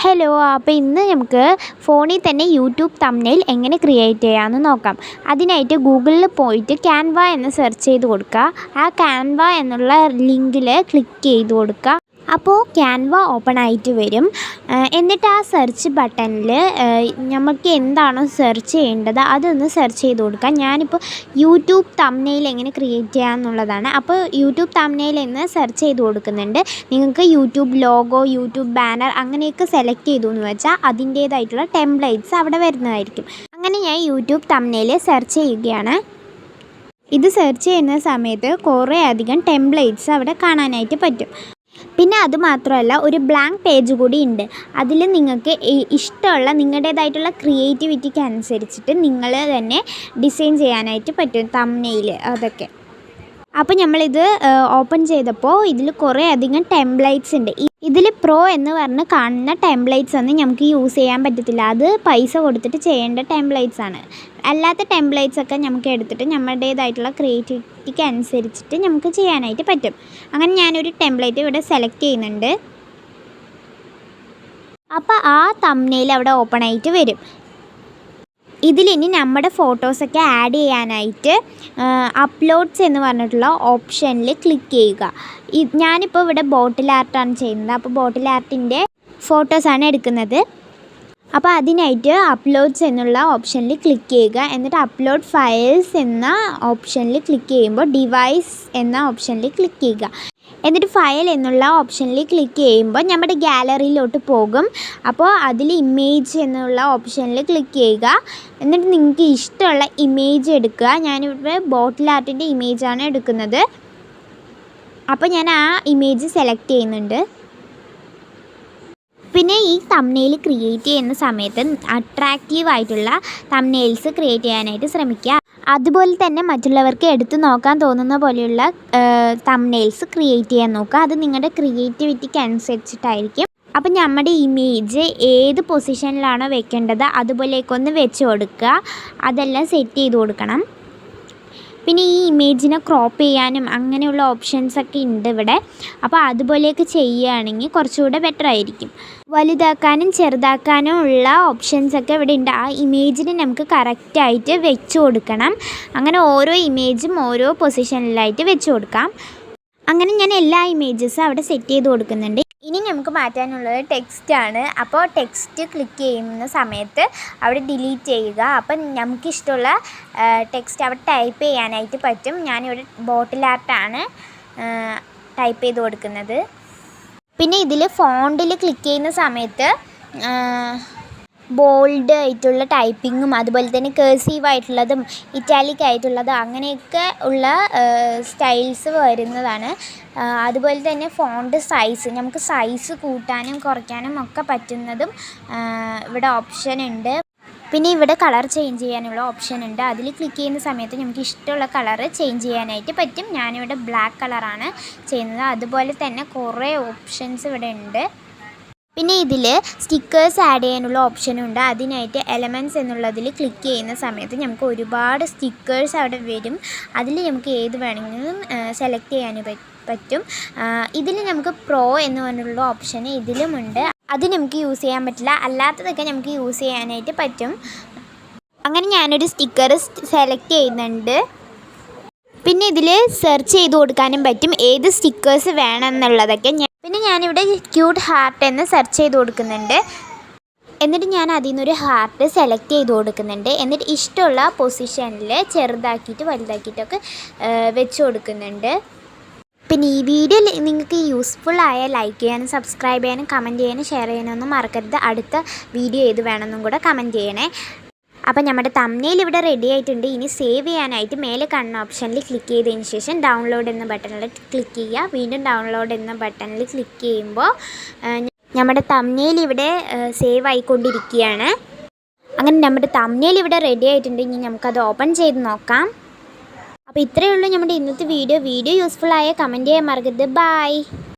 Hello, അപ്പോൾ ഇന്ന് നമുക്ക് ഫോണിൽ തന്നെ യൂട്യൂബ് തംബ്നെയിൽ എങ്ങനെ ക്രിയേറ്റ് ചെയ്യാമെന്ന് നോക്കാം. അതിനായിട്ട് ഗൂഗിളിൽ പോയിട്ട് ക്യാൻവ എന്ന് സെർച്ച് ചെയ്ത് കൊടുക്കുക. ആ ക്യാൻവ എന്നുള്ള ലിങ്കിൽ ക്ലിക്ക് ചെയ്ത് കൊടുക്കുക. അപ്പോൾ ക്യാൻവ ഓപ്പൺ ആയിട്ട് വരും. എന്നിട്ട് ആ സെർച്ച് ബട്ടണിൽ നമുക്ക് എന്താണോ സെർച്ച് ചെയ്യേണ്ടത് അതൊന്ന് സെർച്ച് ചെയ്ത് കൊടുക്കുക. ഞാനിപ്പോൾ യൂട്യൂബ് തംബ്നെയിൽ എങ്ങനെ ക്രിയേറ്റ് ചെയ്യാമെന്നുള്ളതാണ്. അപ്പോൾ യൂട്യൂബ് തംബ്നെയിൽ എന്ന് സെർച്ച് ചെയ്ത് കൊടുക്കുന്നുണ്ട്. നിങ്ങൾക്ക് യൂട്യൂബ് ലോഗോ, യൂട്യൂബ് ബാനർ അങ്ങനെയൊക്കെ സെലക്ട് ചെയ്തു എന്ന് വെച്ചാൽ അതിൻ്റേതായിട്ടുള്ള ടെംപ്ലേറ്റ്സ് അവിടെ വരുന്നതായിരിക്കും. അങ്ങനെ ഞാൻ യൂട്യൂബ് തംബ്നെയിൽ സെർച്ച് ചെയ്യുകയാണ്. ഇത് സെർച്ച് ചെയ്യുന്ന സമയത്ത് കുറേ അധികം ടെംപ്ലേറ്റ്സ് അവിടെ കാണാനായിട്ട് പറ്റും. പിന്നെ അതുമാത്രമല്ല, ഒരു ബ്ലാങ്ക് പേജ് കൂടി ഉണ്ട്. അതിൽ നിങ്ങൾക്ക് ഇഷ്ടമുള്ള നിങ്ങളുടേതായിട്ടുള്ള ക്രിയേറ്റിവിറ്റിക്ക് അനുസരിച്ചിട്ട് നിങ്ങൾ തന്നെ ഡിസൈൻ ചെയ്യാനായിട്ട് പറ്റും തംബ്നെയിൽ അതൊക്കെ. അപ്പോൾ നമ്മളിത് ഓപ്പൺ ചെയ്തപ്പോൾ ഇതിൽ കുറേ അധികം ടെംപ്ലേറ്റ്സ് ഉണ്ട്. ഇതിൽ പ്രോ എന്ന് പറഞ്ഞ് കാണുന്ന ടെംപ്ലേറ്റ്സ് ഒന്നും നമുക്ക് യൂസ് ചെയ്യാൻ പറ്റത്തില്ല. അത് പൈസ കൊടുത്തിട്ട് ചെയ്യേണ്ട ടെംപ്ലേറ്റ്സ് ആണ്. അല്ലാത്ത ടെംപ്ലേറ്റ്സ് ഒക്കെ നമുക്ക് എടുത്തിട്ട് നമ്മുടേതായിട്ടുള്ള ക്രിയേറ്റിവിറ്റിക്ക് അനുസരിച്ചിട്ട് നമുക്ക് ചെയ്യാനായിട്ട് പറ്റും. അങ്ങനെ ഞാനൊരു ടെംപ്ലേറ്റ് ഇവിടെ സെലക്ട് ചെയ്യുന്നുണ്ട്. അപ്പോൾ ആ തംബ്നെയിൽ അവിടെ ഓപ്പൺ ആയിട്ട് വരും. ഇതിലിനി നമ്മുടെ ഫോട്ടോസൊക്കെ ആഡ് ചെയ്യാനായിട്ട് അപ്ലോഡ്സ് എന്ന് പറഞ്ഞിട്ടുള്ള ഓപ്ഷനിൽ ക്ലിക്ക് ചെയ്യുക. ഞാനിപ്പോൾ ഇവിടെ ബോട്ടിൽ ആർട്ടാണ് ചെയ്യുന്നത്. അപ്പോൾ ബോട്ടിൽ ആർട്ടിൻ്റെ ഫോട്ടോസാണ് എടുക്കുന്നത്. അപ്പോൾ അതിനായിട്ട് അപ്ലോഡ്സ് എന്നുള്ള ഓപ്ഷനിൽ ക്ലിക്ക് ചെയ്യുക. എന്നിട്ട് അപ്ലോഡ് ഫയൽസ് എന്ന ഓപ്ഷനിൽ ക്ലിക്ക് ചെയ്യുമ്പോൾ ഡിവൈസ് എന്ന ഓപ്ഷനിൽ ക്ലിക്ക് ചെയ്യുക. എന്നിട്ട് ഫയൽ എന്നുള്ള ഓപ്ഷനിൽ ക്ലിക്ക് ചെയ്യുമ്പോൾ നമ്മുടെ ഗാലറിയിലോട്ട് പോകും. അപ്പോൾ അതിൽ ഇമേജ് എന്നുള്ള ഓപ്ഷനിൽ ക്ലിക്ക് ചെയ്യുക. എന്നിട്ട് നിങ്ങൾക്ക് ഇഷ്ടമുള്ള ഇമേജ് എടുക്കുക. ഞാനിവിടെ ബോട്ടിൽ ആർട്ടിൻ്റെ ഇമേജാണ് എടുക്കുന്നത്. അപ്പോൾ ഞാൻ ആ ഇമേജ് സെലക്ട് ചെയ്യുന്നുണ്ട്. പിന്നെ ഈ തംബ്നെയിൽ ക്രിയേറ്റ് ചെയ്യുന്ന സമയത്ത് അട്രാക്റ്റീവ് ആയിട്ടുള്ള തംബ്നെയിൽസ് ക്രിയേറ്റ് ചെയ്യാനായിട്ട് ശ്രമിക്കുക. അതുപോലെ തന്നെ മറ്റുള്ളവർക്ക് എടുത്തു നോക്കാൻ തോന്നുന്ന പോലെയുള്ള തംബ്നെയിൽസ് ക്രിയേറ്റ് ചെയ്യാൻ നോക്കുക. അത് നിങ്ങളുടെ ക്രിയേറ്റിവിറ്റിക്ക് അനുസരിച്ചിട്ടായിരിക്കും. അപ്പം നമ്മുടെ ഇമേജ് ഏത് പൊസിഷനിലാണോ വെക്കേണ്ടത് അതുപോലെയൊക്കെ വെച്ച് കൊടുക്കുക. അതെല്ലാം സെറ്റ് ചെയ്ത് കൊടുക്കണം. പിന്നെ ഈ ഇമേജിനെ ക്രോപ്പ് ചെയ്യാനും അങ്ങനെയുള്ള ഓപ്ഷൻസൊക്കെ ഉണ്ട് ഇവിടെ. അപ്പോൾ അതുപോലെയൊക്കെ ചെയ്യുകയാണെങ്കിൽ കുറച്ചുകൂടെ ബെറ്റർ ആയിരിക്കും. വലുതാക്കാനും ചെറുതാക്കാനും ഉള്ള ഓപ്ഷൻസൊക്കെ ഇവിടെ ഉണ്ട്. ആ ഇമേജിന് നമുക്ക് കറക്റ്റായിട്ട് വെച്ച് കൊടുക്കണം. അങ്ങനെ ഓരോ ഇമേജും ഓരോ പൊസിഷനിലായിട്ട് വെച്ച് കൊടുക്കാം. അങ്ങനെ ഞാൻ എല്ലാ ഇമേജസും അവിടെ സെറ്റ് ചെയ്ത് കൊടുക്കുന്നുണ്ട്. ഇനി നമുക്ക് മാറ്റാനുള്ളത് ടെക്സ്റ്റാണ്. അപ്പോൾ ടെക്സ്റ്റ് ക്ലിക്ക് ചെയ്യുന്ന സമയത്ത് അവിടെ ഡിലീറ്റ് ചെയ്യുക. അപ്പം നമുക്കിഷ്ടമുള്ള ടെക്സ്റ്റ് അവിടെ ടൈപ്പ് ചെയ്യാനായിട്ട് പറ്റും. ഞാനിവിടെ ബോട്ടിൽ ആർട്ടാണ് ടൈപ്പ് ചെയ്ത് കൊടുക്കുന്നത്. പിന്നെ ഇതിൽ ഫോണ്ടിൽ ക്ലിക്ക് ചെയ്യുന്ന സമയത്ത് ബോൾഡ് ആയിട്ടുള്ള ടൈപ്പിങ്ങും അതുപോലെ തന്നെ കേഴ്സീവ് ആയിട്ടുള്ളതും ഇറ്റാലിക് ആയിട്ടുള്ളതും അങ്ങനെയൊക്കെ ഉള്ള സ്റ്റൈൽസ് വരുന്നതാണ്. അതുപോലെ തന്നെ ഫോണ്ട് സൈസ് നമുക്ക് സൈസ് കൂട്ടാനും കുറയ്ക്കാനും ഒക്കെ പറ്റുന്നതും ഇവിടെ ഓപ്ഷൻ ഉണ്ട്. പിന്നെ ഇവിടെ കളർ ചേഞ്ച് ചെയ്യാനുള്ള ഓപ്ഷൻ ഉണ്ട്. അതിൽ ക്ലിക്ക് ചെയ്യുന്ന സമയത്ത് നമുക്ക് ഇഷ്ടമുള്ള കളർ ചേഞ്ച് ചെയ്യാനായിട്ട് പറ്റും. ഞാനിവിടെ ബ്ലാക്ക് കളറാണ് ചെയ്യുന്നത്. അതുപോലെ തന്നെ കുറേ ഓപ്ഷൻസ് ഇവിടെ ഉണ്ട്. പിന്നെ ഇതിൽ സ്റ്റിക്കേഴ്സ് ആഡ് ചെയ്യാനുള്ള ഓപ്ഷനുണ്ട്. അതിനായിട്ട് എലമെൻറ്റ്സ് എന്നുള്ളതിൽ ക്ലിക്ക് ചെയ്യുന്ന സമയത്ത് നമുക്ക് ഒരുപാട് സ്റ്റിക്കേഴ്സ് അവിടെ വരും. അതിൽ നമുക്ക് ഏത് വേണമെങ്കിലും സെലക്ട് ചെയ്യാൻ പറ്റും. ഇതിൽ നമുക്ക് പ്രോ എന്ന് പറഞ്ഞിട്ടുള്ള ഓപ്ഷൻ ഇതിലുമുണ്ട്. അത് നമുക്ക് യൂസ് ചെയ്യാൻ പറ്റില്ല. അല്ലാത്തതൊക്കെ നമുക്ക് യൂസ് ചെയ്യാനായിട്ട് പറ്റും. അങ്ങനെ ഞാനൊരു സ്റ്റിക്കർ സെലക്ട് ചെയ്യുന്നുണ്ട്. പിന്നെ ഇതിൽ സെർച്ച് ചെയ്ത് കൊടുക്കാനും പറ്റും ഏത് സ്റ്റിക്കേഴ്സ് വേണമെന്നുള്ളതൊക്കെ. പിന്നെ ഞാനിവിടെ ക്യൂട്ട് ഹാർട്ട് എന്ന് സെർച്ച് ചെയ്ത് കൊടുക്കുന്നുണ്ട്. എന്നിട്ട് ഞാൻ അതിൽ നിന്നൊരു ഹാർട്ട് സെലക്ട് ചെയ്ത് കൊടുക്കുന്നുണ്ട്. എന്നിട്ട് ഇഷ്ടമുള്ള പൊസിഷനിൽ ചെറുതാക്കിയിട്ട് വലുതാക്കിയിട്ടൊക്കെ വെച്ച് കൊടുക്കുന്നുണ്ട്. പിന്നെ ഈ വീഡിയോ നിങ്ങൾക്ക് യൂസ്ഫുൾ ആയ ലൈക്ക് ചെയ്യാനും സബ്സ്ക്രൈബ് ചെയ്യാനും കമൻറ്റ് ചെയ്യാനും ഷെയർ ചെയ്യാനൊന്നും മറക്കരുത്. അടുത്ത വീഡിയോ ഏത് വേണമെന്നും കൂടെ കമൻറ്റ് ചെയ്യണേ. അപ്പോൾ നമ്മുടെ തംബ്നെയിൽ ഇവിടെ റെഡി ആയിട്ടുണ്ട്. ഇനി സേവ് ചെയ്യാനായിട്ട് മേലെ കാണുന്ന ഓപ്ഷനിൽ ക്ലിക്ക് ചെയ്തതിന് ശേഷം ഡൗൺലോഡ് എന്ന ബട്ടണിൽ ക്ലിക്ക് ചെയ്യുക. വീണ്ടും ഡൗൺലോഡ് എന്ന ബട്ടണിൽ ക്ലിക്ക് ചെയ്യുമ്പോൾ നമ്മുടെ തംബ്നെയിൽ ഇവിടെ സേവ് ആയിക്കൊണ്ടിരിക്കുകയാണ്. അങ്ങനെ നമ്മുടെ തംബ്നെയിൽ ഇവിടെ റെഡി ആയിട്ടുണ്ട്. ഇനി നമുക്കത് ഓപ്പൺ ചെയ്ത് നോക്കാം. അപ്പോൾ ഇത്രയേ ഉള്ളൂ നമ്മുടെ ഇന്നത്തെ വീഡിയോ യൂസ്ഫുൾ ആയ കമൻറ്റ് ചെയ്യാൻ മറക്കരുത്. ബൈ.